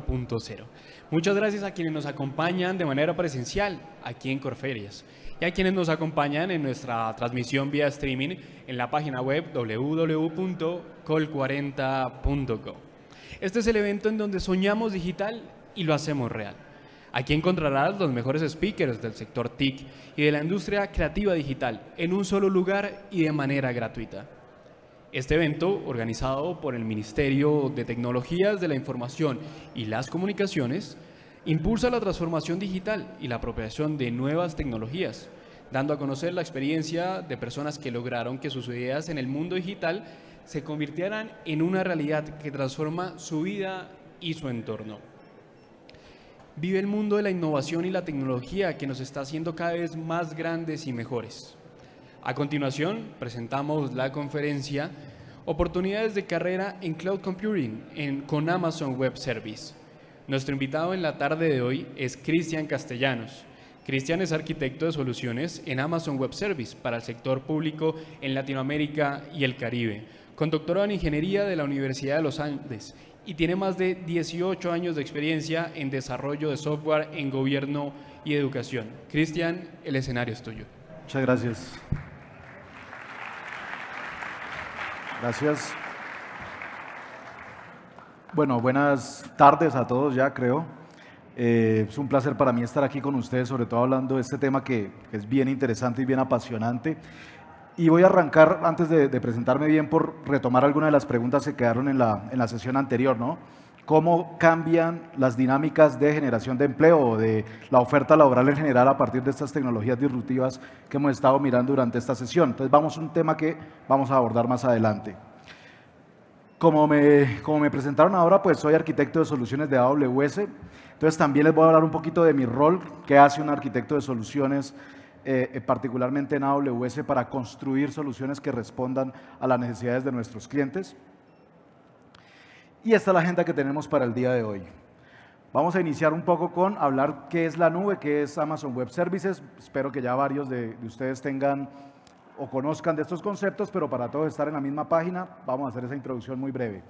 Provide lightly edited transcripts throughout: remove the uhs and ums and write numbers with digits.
4.0. Muchas gracias a quienes nos acompañan de manera presencial aquí en Corferias y a quienes nos acompañan en nuestra transmisión vía streaming en la página web www.col40.co. Este es el evento en donde soñamos digital y lo hacemos real. Aquí encontrarás los mejores speakers del sector TIC y de la industria creativa digital en un solo lugar y de manera gratuita. Este evento, organizado por el Ministerio de Tecnologías de la Información y las Comunicaciones, impulsa la transformación digital y la apropiación de nuevas tecnologías, dando a conocer la experiencia de personas que lograron que sus ideas en el mundo digital se convirtieran en una realidad que transforma su vida y su entorno. Vive el mundo de la innovación y la tecnología que nos está haciendo cada vez más grandes y mejores. A continuación, presentamos la conferencia Oportunidades de carrera en Cloud Computing con Amazon Web Service. Nuestro invitado en la tarde de hoy es Cristian Castellanos. Cristian es arquitecto de soluciones en Amazon Web Service para el sector público en Latinoamérica y el Caribe, con doctorado en Ingeniería de la Universidad de los Andes y tiene más de 18 años de experiencia en desarrollo de software en gobierno y educación. Cristian, el escenario es tuyo. Muchas gracias. Gracias. Bueno, buenas tardes a todos ya, creo. Es un placer para mí estar aquí con ustedes, sobre todo hablando de este tema que es bien interesante y bien apasionante. Y voy a arrancar, antes de presentarme bien, por retomar algunas de las preguntas que quedaron en la sesión anterior, ¿no? ¿Cómo cambian las dinámicas de generación de empleo o de la oferta laboral en general a partir de estas tecnologías disruptivas que hemos estado mirando durante esta sesión? Entonces vamos a un tema que vamos a abordar más adelante. Como me presentaron ahora, pues soy arquitecto de soluciones de AWS, entonces también les voy a hablar un poquito de mi rol, qué hace un arquitecto de soluciones, particularmente en AWS, para construir soluciones que respondan a las necesidades de nuestros clientes. Y esta es la agenda que tenemos para el día de hoy. Vamos a iniciar un poco con hablar qué es la nube, qué es Amazon Web Services. Espero que ya varios de ustedes tengan o conozcan de estos conceptos, pero para todos estar en la misma página, vamos a hacer esa introducción muy breve.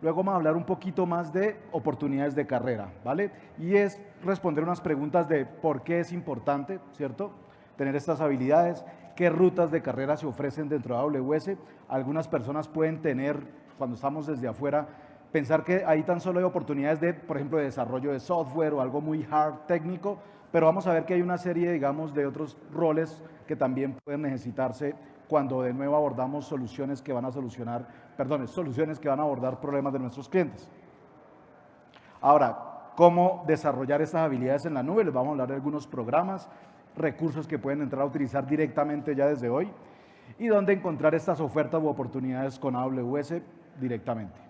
Luego vamos a hablar un poquito más de oportunidades de carrera, ¿vale? Y es responder unas preguntas de por qué es importante, ¿cierto?, tener estas habilidades, qué rutas de carrera se ofrecen dentro de AWS. Algunas personas pueden tener, cuando estamos desde afuera, pensar que ahí tan solo hay oportunidades de, por ejemplo, de desarrollo de software o algo muy hard técnico, pero vamos a ver que hay una serie, digamos, de otros roles que también pueden necesitarse cuando de nuevo abordamos soluciones que van a soluciones que van a abordar problemas de nuestros clientes. Ahora, ¿cómo desarrollar estas habilidades en la nube? Les vamos a hablar de algunos programas, recursos que pueden entrar a utilizar directamente ya desde hoy y dónde encontrar estas ofertas u oportunidades con AWS directamente.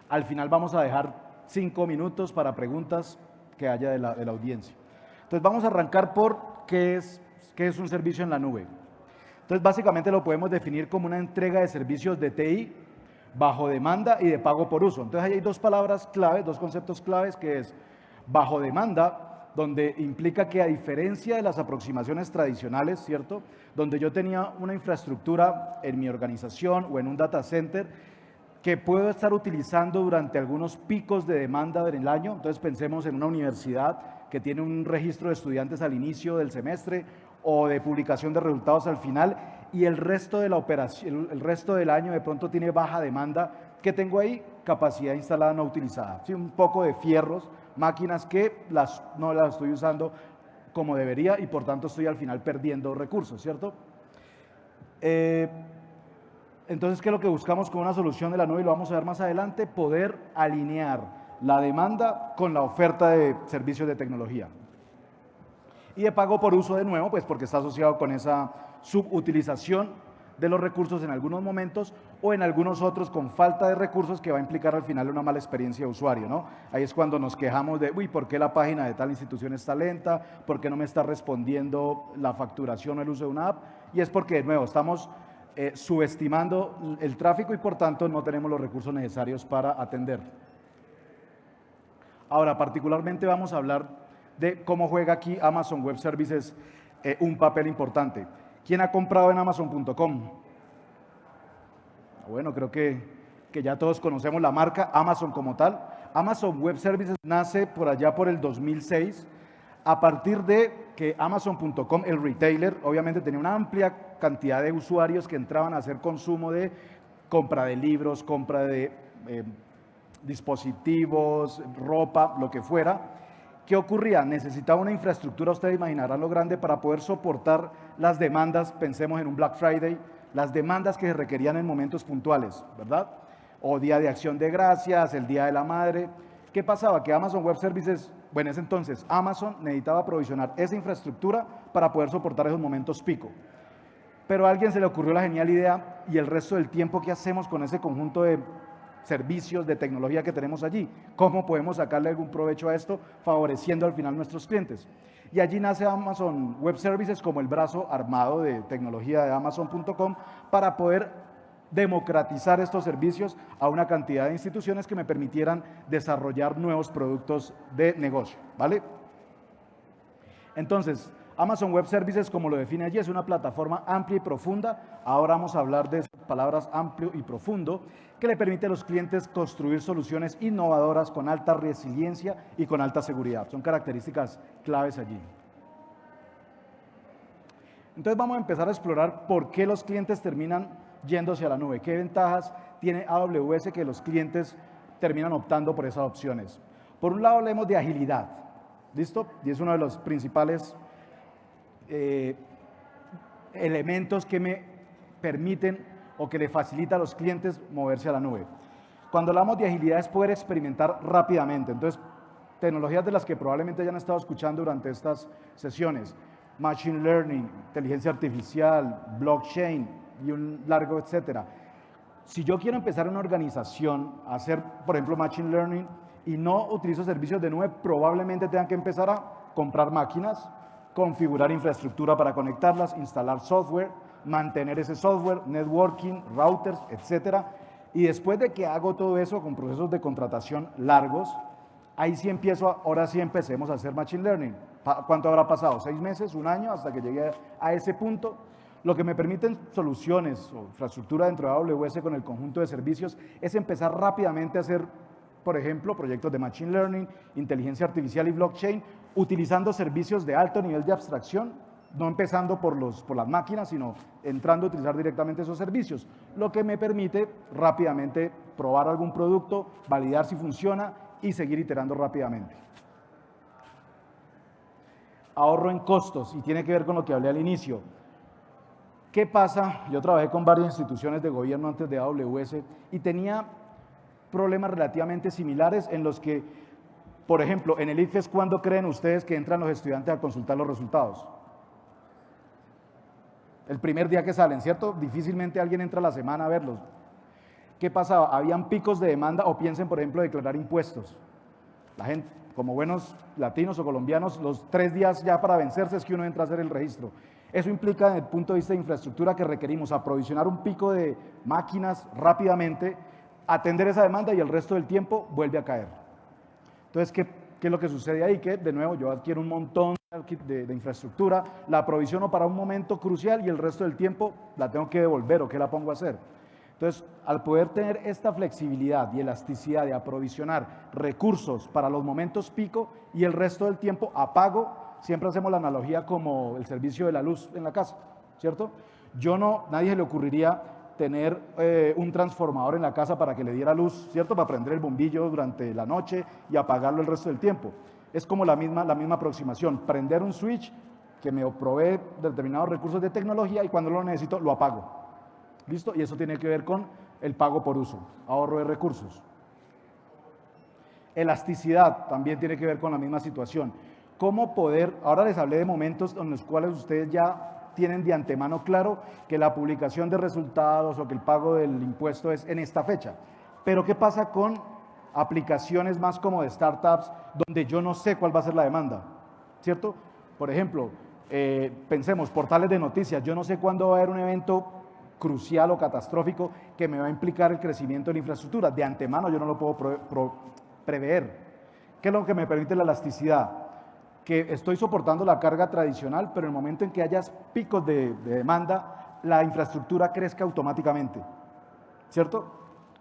Al final vamos a dejar 5 minutos para preguntas que haya de la audiencia. Entonces vamos a arrancar por qué es un servicio en la nube. Entonces básicamente lo podemos definir como una entrega de servicios de TI bajo demanda y de pago por uso. Entonces ahí hay dos palabras claves, dos conceptos claves, que es bajo demanda, donde implica que a diferencia de las aproximaciones tradicionales, ¿cierto?, donde yo tenía una infraestructura en mi organización o en un data center que puedo estar utilizando durante algunos picos de demanda en el año. Entonces pensemos en una universidad que tiene un registro de estudiantes al inicio del semestre o de publicación de resultados al final, y el resto de la operación, el resto del año de pronto tiene baja demanda. ¿Qué tengo ahí? Capacidad instalada no utilizada. Sí, un poco de fierros, máquinas que no las estoy usando como debería y por tanto estoy al final perdiendo recursos, ¿cierto? Entonces, ¿qué es lo que buscamos con una solución de la nube? Y lo vamos a ver más adelante, poder alinear la demanda con la oferta de servicios de tecnología. Y de pago por uso de nuevo, pues porque está asociado con esa subutilización de los recursos en algunos momentos o en algunos otros con falta de recursos que va a implicar al final una mala experiencia de usuario, ¿no? Ahí es cuando nos quejamos de, ¿por qué la página de tal institución está lenta? ¿Por qué no me está respondiendo la facturación o el uso de una app? Y es porque, de nuevo, estamos subestimando el tráfico y por tanto no tenemos los recursos necesarios para atender. Ahora, particularmente vamos a hablar de cómo juega aquí Amazon Web Services un papel importante. ¿Quién ha comprado en Amazon.com? Bueno, creo que ya todos conocemos la marca Amazon como tal. Amazon Web Services nace por allá por el 2006, a partir de que Amazon.com, el retailer, obviamente tenía una amplia cantidad de usuarios que entraban a hacer consumo de compra de libros, compra de dispositivos, ropa, lo que fuera. ¿Qué ocurría? Necesitaba una infraestructura, ustedes imaginarán lo grande, para poder soportar las demandas, pensemos en un Black Friday, las demandas que se requerían en momentos puntuales, ¿verdad? O Día de Acción de Gracias, el Día de la Madre. ¿Qué pasaba? Que Amazon Web Services, bueno, en ese entonces Amazon necesitaba provisionar esa infraestructura para poder soportar esos momentos pico. Pero a alguien se le ocurrió la genial idea, y el resto del tiempo, ¿qué hacemos con ese conjunto de servicios, de tecnología que tenemos allí? ¿Cómo podemos sacarle algún provecho a esto, favoreciendo al final nuestros clientes? Y allí nace Amazon Web Services como el brazo armado de tecnología de Amazon.com para poder democratizar estos servicios a una cantidad de instituciones que me permitieran desarrollar nuevos productos de negocio, ¿vale? Entonces, Amazon Web Services, como lo define allí, es una plataforma amplia y profunda. Ahora vamos a hablar de esas palabras amplio y profundo, que le permite a los clientes construir soluciones innovadoras con alta resiliencia y con alta seguridad. Son características claves allí. Entonces vamos a empezar a explorar por qué los clientes terminan yéndose a la nube. ¿Qué ventajas tiene AWS que los clientes terminan optando por esas opciones? Por un lado hablemos de agilidad, ¿listo? Y es uno de los principales elementos que me permiten o que le facilita a los clientes moverse a la nube. Cuando hablamos de agilidad es poder experimentar rápidamente. Entonces, tecnologías de las que probablemente hayan estado escuchando durante estas sesiones, Machine Learning, inteligencia artificial, blockchain y un largo etcétera. Si yo quiero empezar una organización a hacer, por ejemplo, Machine Learning y no utilizo servicios de nube, probablemente tengan que empezar a comprar máquinas, configurar infraestructura para conectarlas, instalar software, mantener ese software, networking, routers, etcétera. Y después de que hago todo eso con procesos de contratación largos, ahí sí empiezo, ahora sí empecemos a hacer Machine Learning. ¿Cuánto habrá pasado? 6 meses, 1 año, hasta que llegue a ese punto. Lo que me permiten soluciones o infraestructura dentro de AWS con el conjunto de servicios es empezar rápidamente a hacer, por ejemplo, proyectos de Machine Learning, inteligencia artificial y blockchain, utilizando servicios de alto nivel de abstracción, no empezando por las máquinas, sino entrando a utilizar directamente esos servicios, lo que me permite rápidamente probar algún producto, validar si funciona y seguir iterando rápidamente. Ahorro en costos, y tiene que ver con lo que hablé al inicio. ¿Qué pasa? Yo trabajé con varias instituciones de gobierno antes de AWS y tenía problemas relativamente similares en los que, por ejemplo, en el ICFES, ¿cuándo creen ustedes que entran los estudiantes a consultar los resultados? El primer día que salen, ¿cierto? Difícilmente alguien entra a la semana a verlos. ¿Qué pasaba? Habían picos de demanda, o piensen, por ejemplo, declarar impuestos. La gente, como buenos latinos o colombianos, los 3 días ya para vencerse es que uno entra a hacer el registro. Eso implica, desde el punto de vista de infraestructura, que requerimos aprovisionar un pico de máquinas rápidamente, atender esa demanda y el resto del tiempo vuelve a caer. Entonces, ¿qué es lo que sucede ahí? Que, de nuevo, yo adquiero un montón de infraestructura, la aprovisiono para un momento crucial y el resto del tiempo la tengo que devolver o ¿qué la pongo a hacer? Entonces, al poder tener esta flexibilidad y elasticidad de aprovisionar recursos para los momentos pico y el resto del tiempo apago, siempre hacemos la analogía como el servicio de la luz en la casa, ¿cierto? Nadie se le ocurriría tener un transformador en la casa para que le diera luz, ¿cierto? Para prender el bombillo durante la noche y apagarlo el resto del tiempo. Es como la misma aproximación, prender un switch que me provee determinados recursos de tecnología y cuando lo necesito lo apago. ¿Listo? Y eso tiene que ver con el pago por uso, ahorro de recursos. Elasticidad también tiene que ver con la misma situación. ¿Cómo poder? Ahora les hablé de momentos en los cuales ustedes ya tienen de antemano claro que la publicación de resultados o que el pago del impuesto es en esta fecha. Pero ¿qué pasa con aplicaciones más como de startups donde yo no sé cuál va a ser la demanda? ¿Cierto? Por ejemplo, pensemos, portales de noticias. Yo no sé cuándo va a haber un evento crucial o catastrófico que me va a implicar el crecimiento de la infraestructura. De antemano yo no lo puedo prever. ¿Qué es lo que me permite la elasticidad? Que estoy soportando la carga tradicional, pero en el momento en que haya picos de demanda, la infraestructura crezca automáticamente, ¿cierto?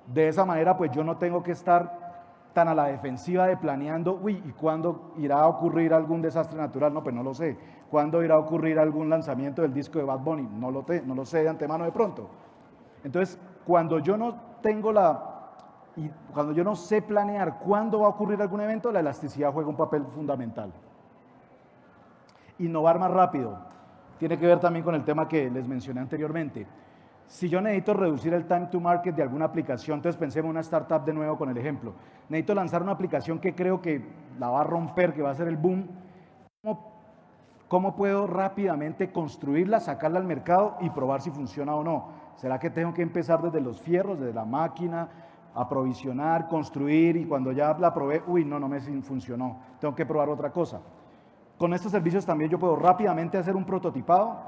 De esa manera, pues yo no tengo que estar tan a la defensiva de planeando, uy, ¿y cuándo irá a ocurrir algún desastre natural? No, pues no lo sé. ¿Cuándo irá a ocurrir algún lanzamiento del disco de Bad Bunny? No lo sé de antemano de pronto. Entonces, cuando yo no tengo y cuando yo no sé planear cuándo va a ocurrir algún evento, la elasticidad juega un papel fundamental. Innovar más rápido. Tiene que ver también con el tema que les mencioné anteriormente. Si yo necesito reducir el time to market de alguna aplicación, entonces pensemos en una startup de nuevo con el ejemplo. Necesito lanzar una aplicación que creo que la va a romper, que va a ser el boom. ¿Cómo puedo rápidamente construirla, sacarla al mercado y probar si funciona o no? ¿Será que tengo que empezar desde los fierros, desde la máquina, aprovisionar, construir y cuando ya la probé, uy, no me funcionó, tengo que probar otra cosa? Con estos servicios también yo puedo rápidamente hacer un prototipado,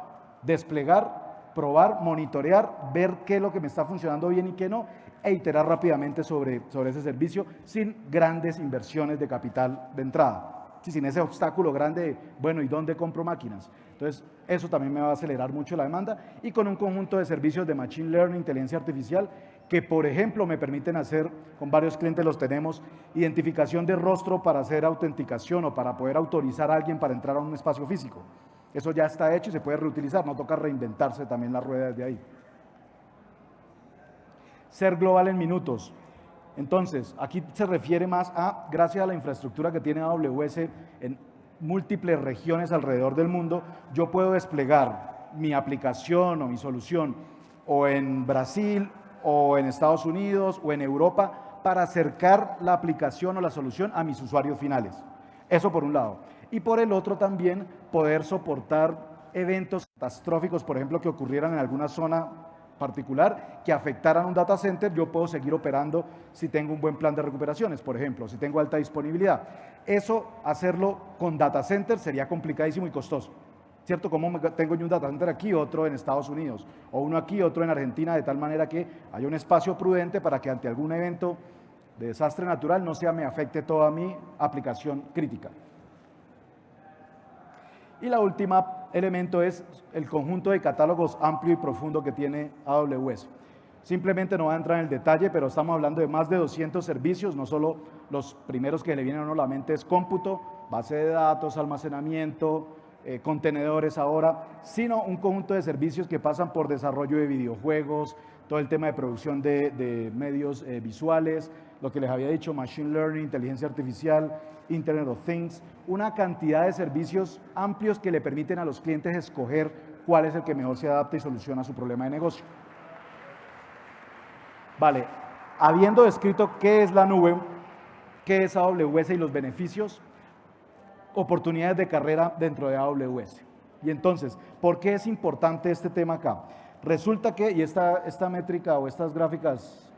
desplegar, probar, monitorear, ver qué es lo que me está funcionando bien y qué no, e iterar rápidamente sobre ese servicio sin grandes inversiones de capital de entrada. Sí, sin ese obstáculo grande de, bueno, ¿y dónde compro máquinas? Entonces, eso también me va a acelerar mucho la demanda y con un conjunto de servicios de Machine Learning, inteligencia artificial, que por ejemplo me permiten hacer, con varios clientes los tenemos, identificación de rostro para hacer autenticación o para poder autorizar a alguien para entrar a un espacio físico. Eso ya está hecho y se puede reutilizar, no toca reinventarse también la rueda desde ahí. Ser global en minutos. Entonces, aquí se refiere más a, gracias a la infraestructura que tiene AWS en múltiples regiones alrededor del mundo, yo puedo desplegar mi aplicación o mi solución o en Brasil o en Estados Unidos o en Europa para acercar la aplicación o la solución a mis usuarios finales. Eso por un lado. Y por el otro también poder soportar eventos catastróficos, por ejemplo, que ocurrieran en alguna zona particular que afectaran un data center, yo puedo seguir operando si tengo un buen plan de recuperaciones, por ejemplo, si tengo alta disponibilidad. Eso, hacerlo con data center sería complicadísimo y costoso, ¿cierto? Como tengo yo un data center aquí, otro en Estados Unidos, o uno aquí, otro en Argentina, de tal manera que haya un espacio prudente para que ante algún evento de desastre natural no me afecte toda mi aplicación crítica. Y la última elemento es el conjunto de catálogos amplio y profundo que tiene AWS. Simplemente no voy a entrar en el detalle, pero estamos hablando de más de 200 servicios, no solo los primeros que le vienen a uno a la mente es cómputo, base de datos, almacenamiento, contenedores ahora, sino un conjunto de servicios que pasan por desarrollo de videojuegos, todo el tema de producción de medios visuales, lo que les había dicho, Machine Learning, inteligencia artificial, Internet of Things, una cantidad de servicios amplios que le permiten a los clientes escoger cuál es el que mejor se adapta y soluciona su problema de negocio. Vale, habiendo descrito qué es la nube, qué es AWS y los beneficios, oportunidades de carrera dentro de AWS. Y entonces, ¿por qué es importante este tema acá? Resulta que, y esta métrica o estas gráficas,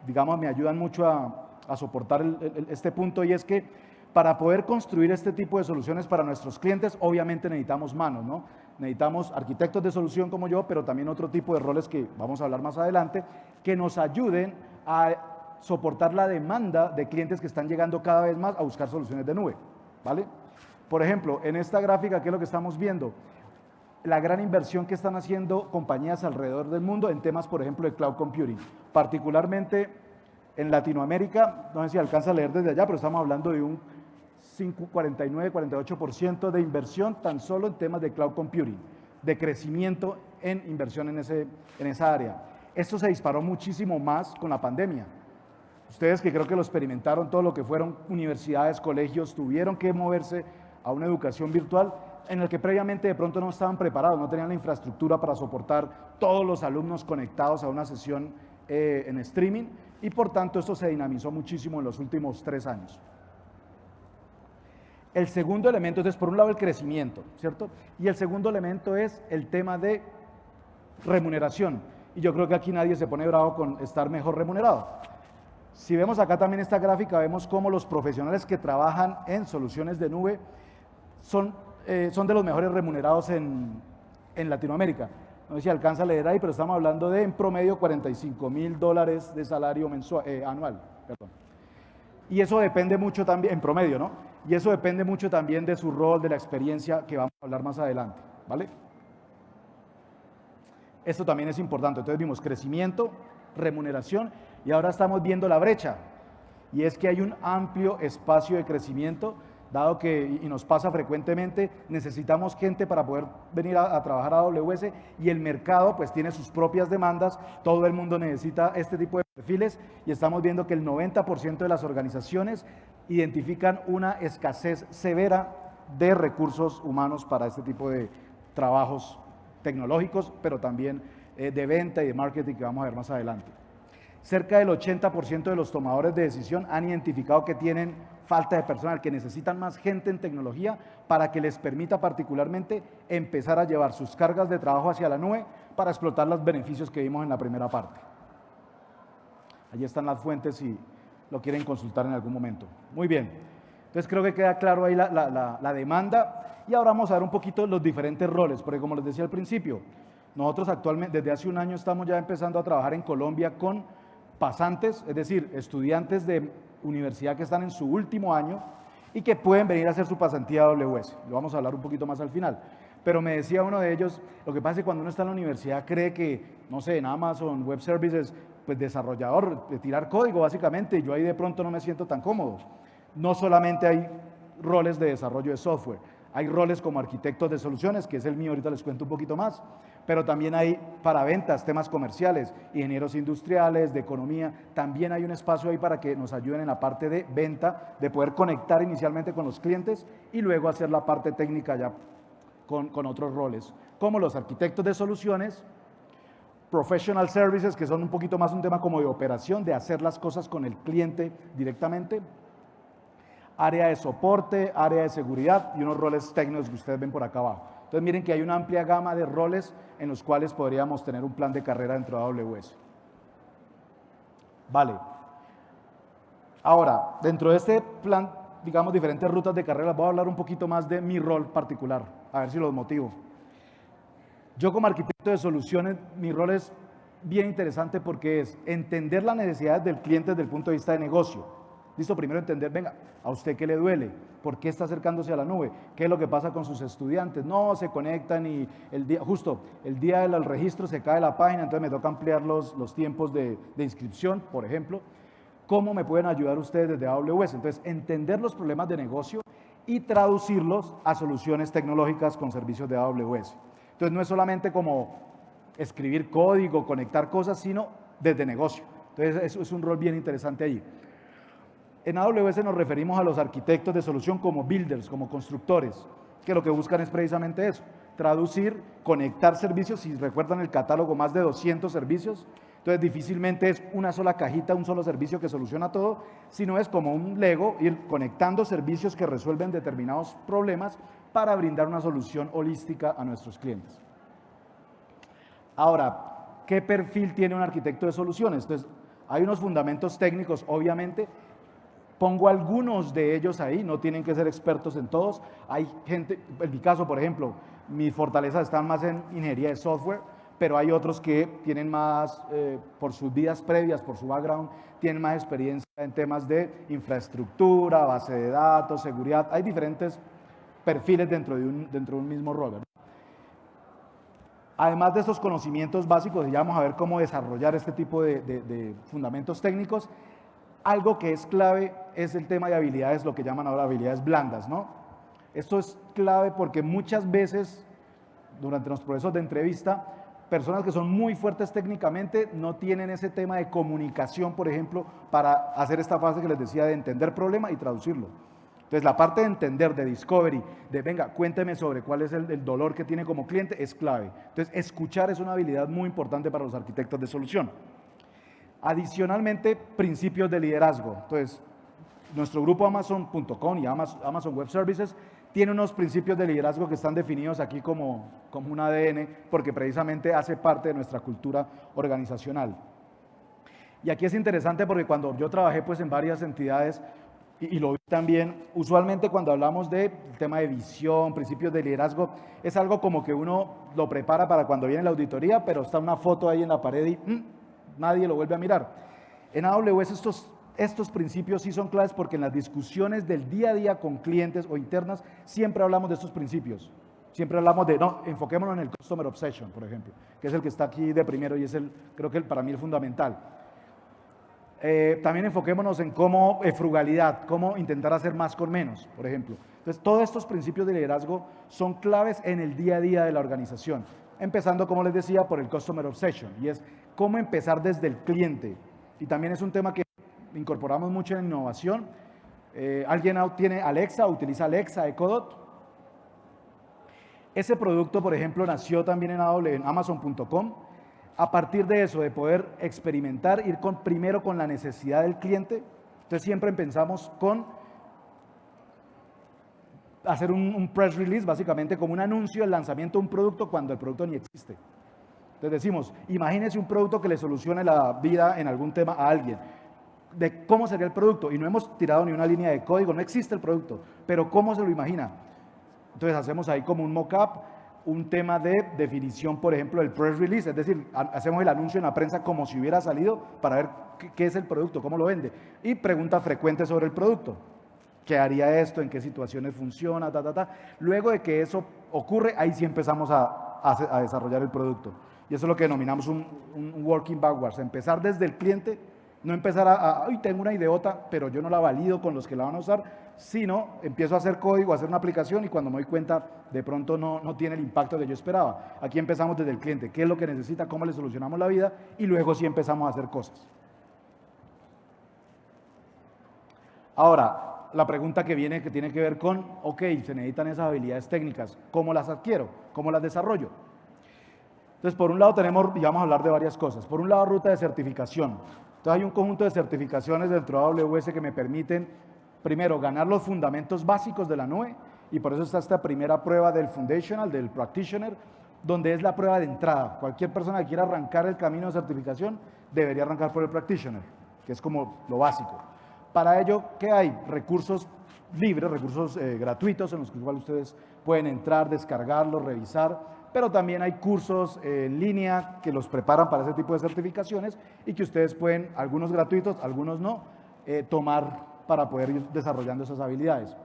digamos, me ayudan mucho a soportar este punto, y es que para poder construir este tipo de soluciones para nuestros clientes, obviamente necesitamos manos, ¿no? Necesitamos arquitectos de solución como yo, pero también otro tipo de roles que vamos a hablar más adelante, que nos ayuden a soportar la demanda de clientes que están llegando cada vez más a buscar soluciones de nube, ¿vale? Por ejemplo, en esta gráfica, ¿qué es lo que estamos viendo? La gran inversión que están haciendo compañías alrededor del mundo en temas, por ejemplo, de cloud computing, particularmente en Latinoamérica, no sé si alcanza a leer desde allá, pero estamos hablando de un 49-48% de inversión tan solo en temas de cloud computing, de crecimiento en inversión en esa área. Esto se disparó muchísimo más con la pandemia. Ustedes que creo que lo experimentaron, todo lo que fueron universidades, colegios, tuvieron que moverse a una educación virtual en el que previamente de pronto no estaban preparados, no tenían la infraestructura para soportar todos los alumnos conectados a una sesión en streaming, y por tanto esto se dinamizó muchísimo en los últimos 3 años. El segundo elemento es, por un lado, el crecimiento, ¿cierto? Y el segundo elemento es el tema de remuneración. Y yo creo que aquí nadie se pone bravo con estar mejor remunerado. Si vemos acá también esta gráfica, vemos cómo los profesionales que trabajan en soluciones de nube son de los mejores remunerados en Latinoamérica. No sé si alcanza a leer ahí, pero estamos hablando de en promedio $45,000 de salario mensual, anual. Perdón. Y eso depende mucho también, en promedio, ¿no? Y eso depende mucho también de su rol, de la experiencia que vamos a hablar más adelante, ¿vale? Esto también es importante. Entonces vimos crecimiento, remuneración, y ahora estamos viendo la brecha. y es que hay un amplio espacio de crecimiento, dado que, y nos pasa frecuentemente, necesitamos gente para poder venir a trabajar a AWS y el mercado pues tiene sus propias demandas, todo el mundo necesita este tipo de perfiles y estamos viendo que el 90% de las organizaciones identifican una escasez severa de recursos humanos para este tipo de trabajos tecnológicos, pero también de venta y de marketing que vamos a ver más adelante. Cerca del 80% de los tomadores de decisión han identificado que tienen falta de personal, que necesitan más gente en tecnología para que les permita particularmente empezar a llevar sus cargas de trabajo hacia la nube para explotar los beneficios que vimos en la primera parte. Allí están las fuentes si lo quieren consultar en algún momento. Muy bien, entonces creo que queda claro ahí la demanda y ahora vamos a ver un poquito los diferentes roles, porque como les decía al principio, nosotros actualmente desde hace un año estamos ya empezando a trabajar en Colombia con pasantes, es decir, estudiantes de universidad que están en su último año y que pueden venir a hacer su pasantía a AWS. Lo vamos a hablar un poquito más al final. Pero me decía uno de ellos, lo que pasa es que cuando uno está en la universidad cree que, no sé, en Amazon Web Services, pues desarrollador, de tirar código básicamente, y yo ahí de pronto no me siento tan cómodo. No solamente hay roles de desarrollo de software, hay roles como arquitectos de soluciones, que es el mío, ahorita les cuento un poquito más, pero también hay para ventas, temas comerciales, ingenieros industriales, de economía, también hay un espacio ahí para que nos ayuden en la parte de venta, de poder conectar inicialmente con los clientes y luego hacer la parte técnica ya con otros roles, como los arquitectos de soluciones, professional services, que son un poquito más un tema como de operación, de hacer las cosas con el cliente directamente, área de soporte, área de seguridad y unos roles técnicos que ustedes ven por acá abajo. Entonces miren que hay una amplia gama de roles en los cuales podríamos tener un plan de carrera dentro de AWS. Vale. Ahora, dentro de este plan, digamos, diferentes rutas de carrera, voy a hablar un poquito más de mi rol particular, a ver si los motivo. Yo como arquitecto de soluciones, mi rol es bien interesante porque es entender las necesidades del cliente desde el punto de vista de negocio. Listo, primero entender, venga, ¿a usted qué le duele? ¿Por qué está acercándose a la nube? ¿Qué es lo que pasa con sus estudiantes? No, se conectan y justo el día del registro se cae la página, entonces me toca ampliar los tiempos de inscripción, por ejemplo. ¿Cómo me pueden ayudar ustedes desde AWS? Entonces, entender los problemas de negocio y traducirlos a soluciones tecnológicas con servicios de AWS. Entonces, no es solamente como escribir código, conectar cosas, sino desde negocio. Entonces, eso es un rol bien interesante ahí. En AWS nos referimos a los arquitectos de solución como builders, como constructores, que lo que buscan es precisamente eso, traducir, conectar servicios. Si recuerdan el catálogo, más de 200 servicios, entonces difícilmente es una sola cajita, un solo servicio que soluciona todo, sino es como un Lego, ir conectando servicios que resuelven determinados problemas para brindar una solución holística a nuestros clientes. Ahora, ¿qué perfil tiene un arquitecto de soluciones? Entonces, hay unos fundamentos técnicos, obviamente. Pongo algunos de ellos ahí, no tienen que ser expertos en todos. Hay gente, en mi caso, por ejemplo, mis fortalezas están más en ingeniería de software, pero hay otros que tienen más, por sus vidas previas, por su background, tienen más experiencia en temas de infraestructura, base de datos, seguridad. Hay diferentes perfiles dentro de un mismo rol, ¿verdad? Además de estos conocimientos básicos, ya vamos a ver cómo desarrollar este tipo de fundamentos técnicos. Algo que es clave es el tema de habilidades, lo que llaman ahora habilidades blandas, ¿no? Esto es clave porque muchas veces, durante los procesos de entrevista, personas que son muy fuertes técnicamente no tienen ese tema de comunicación, por ejemplo, para hacer esta fase que les decía de entender problema y traducirlo. Entonces, la parte de entender, de discovery, de venga, cuénteme sobre cuál es el dolor que tiene como cliente, es clave. Entonces, escuchar es una habilidad muy importante para los arquitectos de solución. Adicionalmente, principios de liderazgo. Entonces, nuestro grupo Amazon.com y Amazon Web Services tiene unos principios de liderazgo que están definidos aquí como un ADN, porque precisamente hace parte de nuestra cultura organizacional. Y aquí es interesante porque cuando yo trabajé pues en varias entidades y lo vi también, usualmente cuando hablamos del tema de visión, principios de liderazgo, es algo como que uno lo prepara para cuando viene la auditoría, pero está una foto ahí en la pared y nadie lo vuelve a mirar. En AWS estos principios sí son claves porque en las discusiones del día a día con clientes o internas siempre hablamos de estos principios. Siempre hablamos de, no, enfoquémonos en el Customer Obsession, por ejemplo, que es el que está aquí de primero y es creo que para mí el fundamental. También enfoquémonos en cómo frugalidad, cómo intentar hacer más con menos, por ejemplo. Entonces, todos estos principios de liderazgo son claves en el día a día de la organización. Empezando, como les decía, por el Customer Obsession, y es cómo empezar desde el cliente. Y también es un tema que incorporamos mucho en innovación. ¿Alguien tiene Alexa, utiliza Alexa, Echo Dot? Ese producto, por ejemplo, nació también en Amazon.com. A partir de eso, de poder experimentar, ir primero con la necesidad del cliente. Entonces siempre pensamos con hacer un press release, básicamente como un anuncio del lanzamiento de un producto cuando el producto ni existe. Entonces decimos, imagínese un producto que le solucione la vida en algún tema a alguien. De cómo sería el producto, y no hemos tirado ni una línea de código, no existe el producto, pero ¿cómo se lo imagina? Entonces hacemos ahí como un mock-up, un tema de definición, por ejemplo, del press release, es decir, hacemos el anuncio en la prensa como si hubiera salido para ver qué es el producto, cómo lo vende, y preguntas frecuentes sobre el producto. ¿Qué haría esto? ¿En qué situaciones funciona? Luego de que eso ocurre, ahí sí empezamos a desarrollar el producto. Y eso es lo que denominamos un working backwards, empezar desde el cliente, no empezar ay, tengo una ideota, pero yo no la valido con los que la van a usar, sino empiezo a hacer código, a hacer una aplicación y cuando me doy cuenta, de pronto no tiene el impacto que yo esperaba. Aquí empezamos desde el cliente, qué es lo que necesita, cómo le solucionamos la vida y luego sí empezamos a hacer cosas. Ahora, la pregunta que viene, que tiene que ver con, ok, se necesitan esas habilidades técnicas, ¿cómo las adquiero? ¿Cómo las desarrollo? Entonces, por un lado tenemos, y vamos a hablar de varias cosas, por un lado ruta de certificación. Entonces hay un conjunto de certificaciones dentro de AWS que me permiten, primero, ganar los fundamentos básicos de la nube, y por eso está esta primera prueba del Foundational, del Practitioner, donde es la prueba de entrada. Cualquier persona que quiera arrancar el camino de certificación debería arrancar por el Practitioner, que es como lo básico. Para ello, ¿qué hay? Recursos libres, recursos gratuitos en los cuales ustedes pueden entrar, descargarlos, revisar, pero también hay cursos en línea que los preparan para ese tipo de certificaciones y que ustedes pueden, algunos gratuitos, algunos no, tomar para poder ir desarrollando esas habilidades.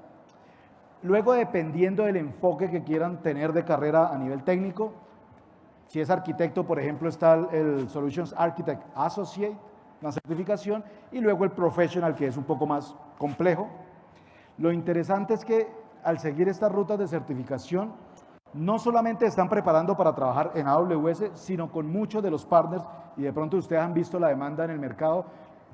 Luego, dependiendo del enfoque que quieran tener de carrera a nivel técnico, si es arquitecto, por ejemplo, está el Solutions Architect Associate, la certificación, y luego el Professional, que es un poco más complejo. Lo interesante es que al seguir estas rutas de certificación, no solamente están preparando para trabajar en AWS, sino con muchos de los partners, y de pronto ustedes han visto la demanda en el mercado.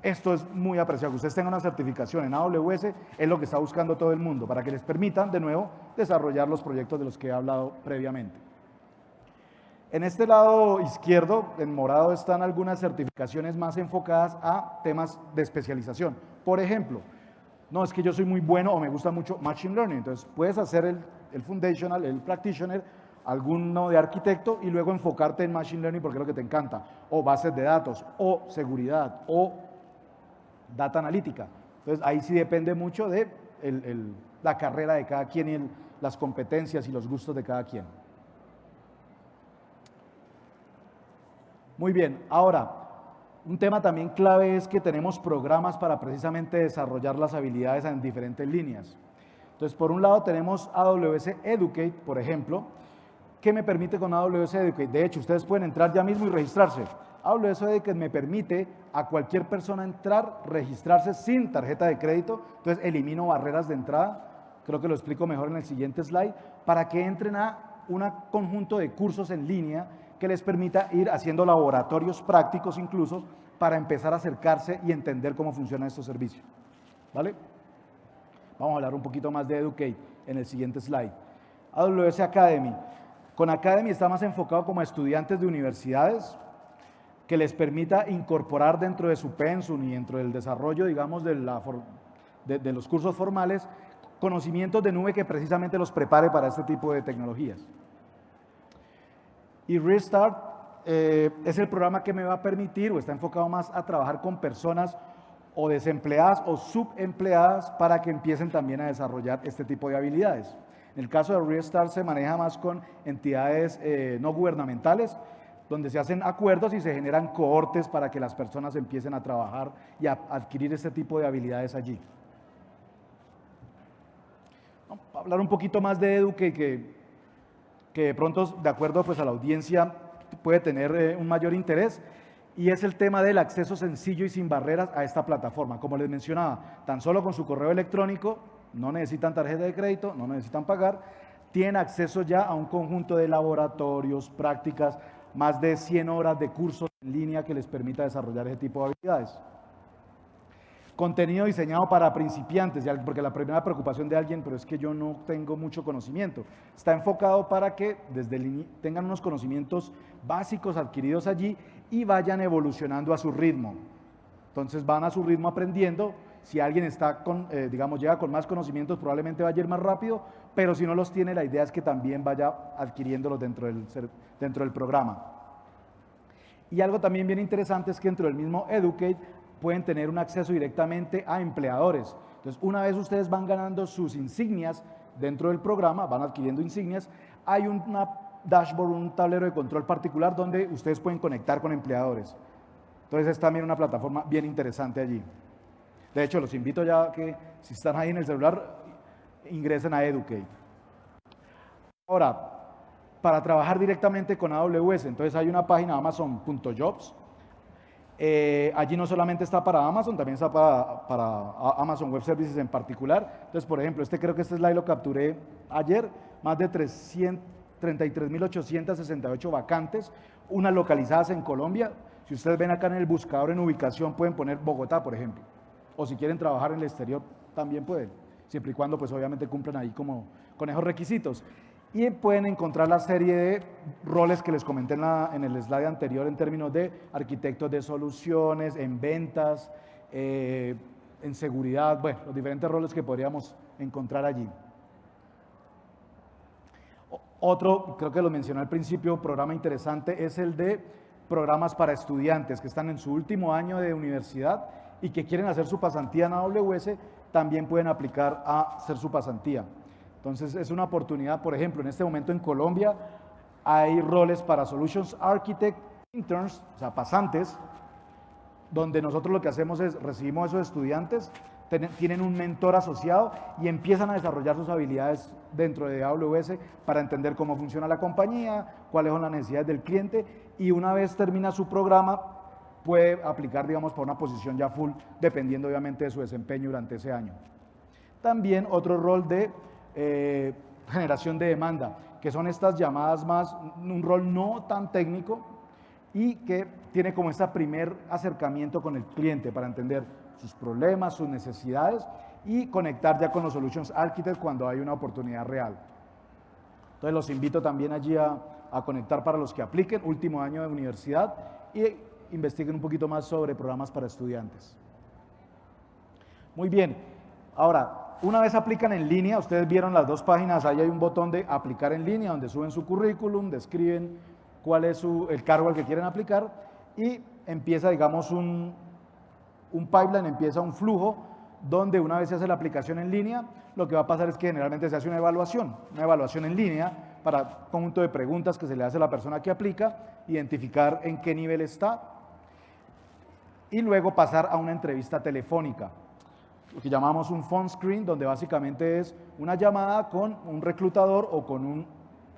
Esto es muy apreciado, que ustedes tengan una certificación en AWS, es lo que está buscando todo el mundo, para que les permitan, de nuevo, desarrollar los proyectos de los que he hablado previamente. En este lado izquierdo, en morado, están algunas certificaciones más enfocadas a temas de especialización. Por ejemplo, no, es que yo soy muy bueno o me gusta mucho Machine Learning, entonces puedes hacer el Foundational, el Practitioner, alguno de arquitecto y luego enfocarte en Machine Learning porque es lo que te encanta, o bases de datos, o seguridad, o data analítica. Entonces ahí sí depende mucho de la carrera de cada quien y las competencias y los gustos de cada quien. Muy bien, ahora, un tema también clave es que tenemos programas para precisamente desarrollar las habilidades en diferentes líneas. Entonces, por un lado tenemos AWS Educate, por ejemplo, que me permite con AWS Educate. De hecho, ustedes pueden entrar ya mismo y registrarse. AWS Educate me permite a cualquier persona entrar, registrarse sin tarjeta de crédito. Entonces, elimino barreras de entrada. Creo que lo explico mejor en el siguiente slide, para que entren a un conjunto de cursos en línea que les permita ir haciendo laboratorios prácticos incluso para empezar a acercarse y entender cómo funcionan estos servicios. ¿Vale? Vamos a hablar un poquito más de Educate en el siguiente slide. AWS Academy. Con Academy está más enfocado como a estudiantes de universidades que les permita incorporar dentro de su pensum y dentro del desarrollo, digamos, de los cursos formales, conocimientos de nube que precisamente los prepare para este tipo de tecnologías. Y Restart es el programa que me va a permitir, o está enfocado más a trabajar con personas o desempleadas o subempleadas para que empiecen también a desarrollar este tipo de habilidades. En el caso de Restart se maneja más con entidades no gubernamentales, donde se hacen acuerdos y se generan cohortes para que las personas empiecen a trabajar y a adquirir este tipo de habilidades allí. Vamos a hablar un poquito más de Educate, que de pronto, de acuerdo pues, a la audiencia, puede tener un mayor interés. y es el tema del acceso sencillo y sin barreras a esta plataforma. Como les mencionaba, tan solo con su correo electrónico, no necesitan tarjeta de crédito, no necesitan pagar, tienen acceso ya a un conjunto de laboratorios, prácticas, más de 100 horas de cursos en línea que les permita desarrollar ese tipo de habilidades. Contenido diseñado para principiantes, porque la primera preocupación de alguien, pero es que yo no tengo mucho conocimiento, está enfocado para que tengan unos conocimientos básicos adquiridos allí y vayan evolucionando a su ritmo. Entonces van a su ritmo aprendiendo. Si alguien está llega con más conocimientos, probablemente vaya a ir más rápido, pero si no los tiene, la idea es que también vaya adquiriéndolos dentro del programa. Y algo también bien interesante es que dentro del mismo Educate pueden tener un acceso directamente a empleadores. Entonces, una vez ustedes van ganando sus insignias dentro del programa, van adquiriendo insignias, hay una dashboard, un tablero de control particular donde ustedes pueden conectar con empleadores. Entonces, es también una plataforma bien interesante allí. De hecho, los invito ya que si están ahí en el celular, ingresen a Educate. Ahora, para trabajar directamente con AWS, entonces hay una página amazon.jobs. Allí no solamente está para Amazon, también está para Amazon Web Services en particular. Entonces, por ejemplo, creo que este slide lo capturé ayer, más de 33.868 vacantes, unas localizadas en Colombia. Si ustedes ven acá en el buscador en ubicación, pueden poner Bogotá, por ejemplo. O si quieren trabajar en el exterior, también pueden, siempre y cuando pues obviamente cumplan ahí como con esos requisitos. Y pueden encontrar la serie de roles que les comenté en el slide anterior en términos de arquitectos de soluciones, en ventas, en seguridad, bueno, los diferentes roles que podríamos encontrar allí. Otro, creo que lo mencioné al principio, programa interesante es el de programas para estudiantes que están en su último año de universidad y que quieren hacer su pasantía en AWS, también pueden aplicar a hacer su pasantía. Entonces, es una oportunidad, por ejemplo, en este momento en Colombia hay roles para Solutions Architect Interns, o sea, pasantes, donde nosotros lo que hacemos es recibimos a esos estudiantes, tienen un mentor asociado y empiezan a desarrollar sus habilidades dentro de AWS para entender cómo funciona la compañía, cuáles son las necesidades del cliente y una vez termina su programa puede aplicar, digamos, para una posición ya full, dependiendo obviamente de su desempeño durante ese año. También otro rol de generación de demanda, que son estas llamadas más, un rol no tan técnico y que tiene como este primer acercamiento con el cliente para entender sus problemas, sus necesidades y conectar ya con los Solutions Architects cuando hay una oportunidad real. Entonces los invito también allí a conectar para los que apliquen, último año de universidad y investiguen un poquito más sobre programas para estudiantes. Muy bien, ahora, una vez aplican en línea, ustedes vieron las dos páginas, ahí hay un botón de aplicar en línea donde suben su currículum, describen cuál es el cargo al que quieren aplicar y empieza, digamos, un pipeline, empieza un flujo donde una vez se hace la aplicación en línea, lo que va a pasar es que generalmente se hace una evaluación en línea para un conjunto de preguntas que se le hace a la persona que aplica, identificar en qué nivel está y luego pasar a una entrevista telefónica, lo que llamamos un phone screen, donde básicamente es una llamada con un reclutador o con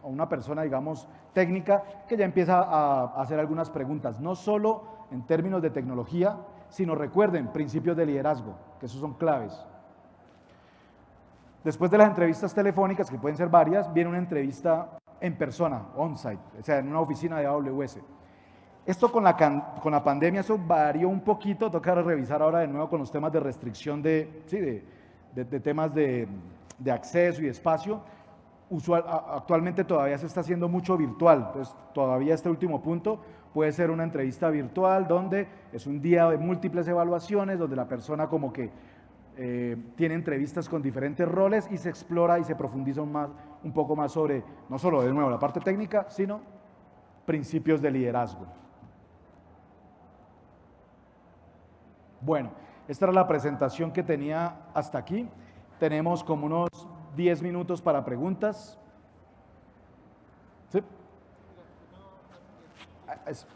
una persona, digamos, técnica, que ya empieza a hacer algunas preguntas, no solo en términos de tecnología, sino recuerden, principios de liderazgo, que esos son claves. Después de las entrevistas telefónicas, que pueden ser varias, viene una entrevista en persona, on-site, o sea, en una oficina de AWS. Esto con la pandemia, eso varió un poquito, toca revisar ahora de nuevo con los temas de restricción de temas de acceso y de espacio. Actualmente todavía se está haciendo mucho virtual, entonces todavía este último punto puede ser una entrevista virtual donde es un día de múltiples evaluaciones, donde la persona como que tiene entrevistas con diferentes roles y se explora y se profundiza un poco más sobre, no solo de nuevo la parte técnica, sino principios de liderazgo. Bueno, esta era la presentación que tenía hasta aquí. Tenemos como unos 10 minutos para preguntas. ¿Sí?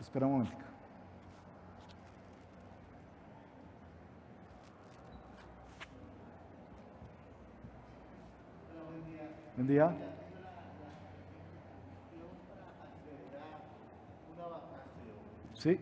Espera un momento. Buen día. ¿Sí?